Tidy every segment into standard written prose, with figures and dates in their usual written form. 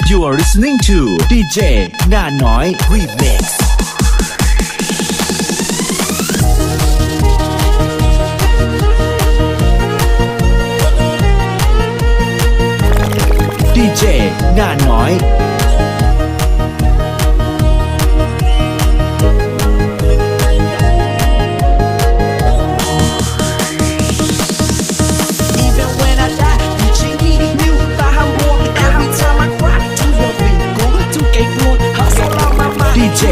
You are listening to DJ งานน้อย Remix DJ งานน้อย DJ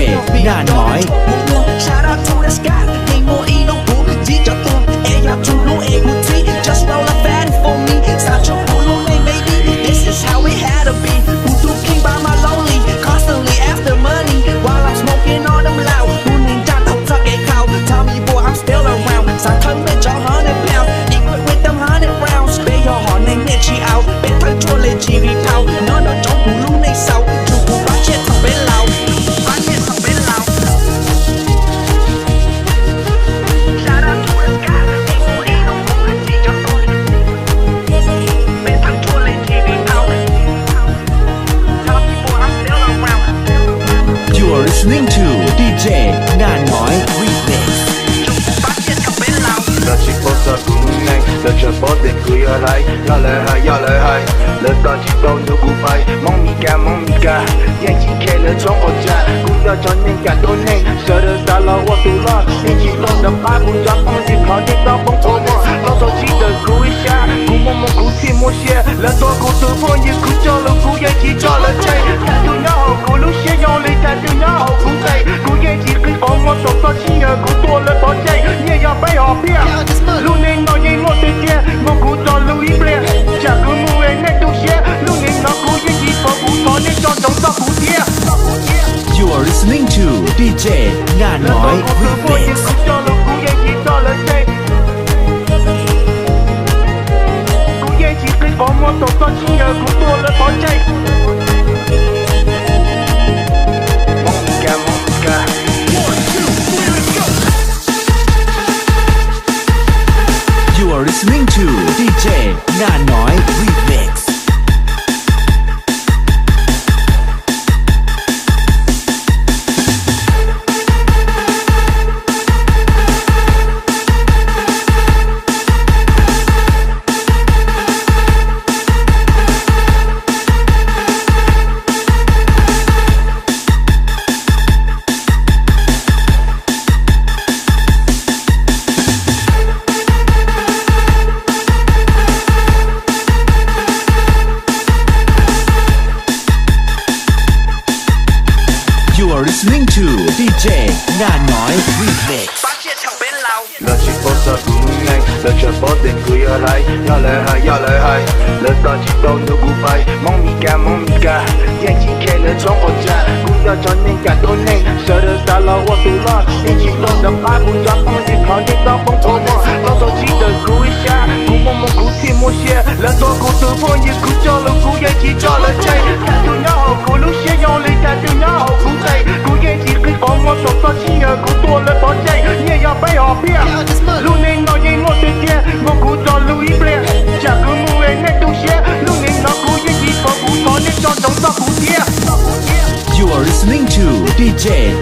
งานน้อย Shout out to the sky ให้โมอีน้องบูจีจอดตัวเอยากจูรู้เองกูที Just roll a fan for me สาชมพูรู้เลย baby This is how it had to be กูถูก king by my lonely Constantly after money While I'm smoking on them loud กูนิ่งจัดเอาเธอแก่เขา Tell me boy I'm still around สาทั้งเป็นจอ100 pound Equip with them 100 rounds เบยอหอนในเน็ตชีเอาเป็นทั้งชั่วเลยชีวิตเอานอนจงกูรู้ในเสาจูกูรักเช็ดทำเป็นเราYou are listening to DJ งานน้อย Remix 热情火烧骨内，热全部的鬼儿来，要来嗨要来嗨，热到激动就不拍，梦咪干，眼睛开了冲我家，古要找人家多内，舍得杀了我都了，一起弄的八股抓风景靠近到风火魔，老手记得鼓一下，鼓摸摸鼓听摸些，人多鼓突破也鼓叫了鼓眼睛叫了ใจ，看就要好鼓路线用力看就要好鼓背，鼓眼睛跟风我手到亲儿鼓多了多ใจ，也要背好变。路内脑眼我对接，我鼓找路一边，下个木位内都些，路内脑鼓眼睛佛鼓找你找找找蝴蝶。You are listening to DJ งานน้อย Remix 鼓眼睛跟风我手到亲儿鼓多了多ใจ。You are listening to DJ งานน้อย Remix You are listening to DJ งานน้อย Remix 热情火烧骨内，热全部的鬼儿来，要来嗨要来嗨，热到激动就不拍，梦咪干，眼睛开了冲我家，鼓要找人家多内，舍得杀了我都了，一起弄的八股抓风景靠近到风火魔，老手记得鼓一下，鼓摸摸鼓听摸些，人多鼓突破也鼓叫了鼓眼睛叫了ใจ，看就要好鼓路线用力看就要好鼓背，鼓眼睛跟风我手到亲儿鼓多了多ใจ，也要背好变。路内脑眼我对接，我鼓找路一边，下个木位内都些，路内脑鼓眼睛佛鼓找你找找找蝴蝶。You are listening to DJ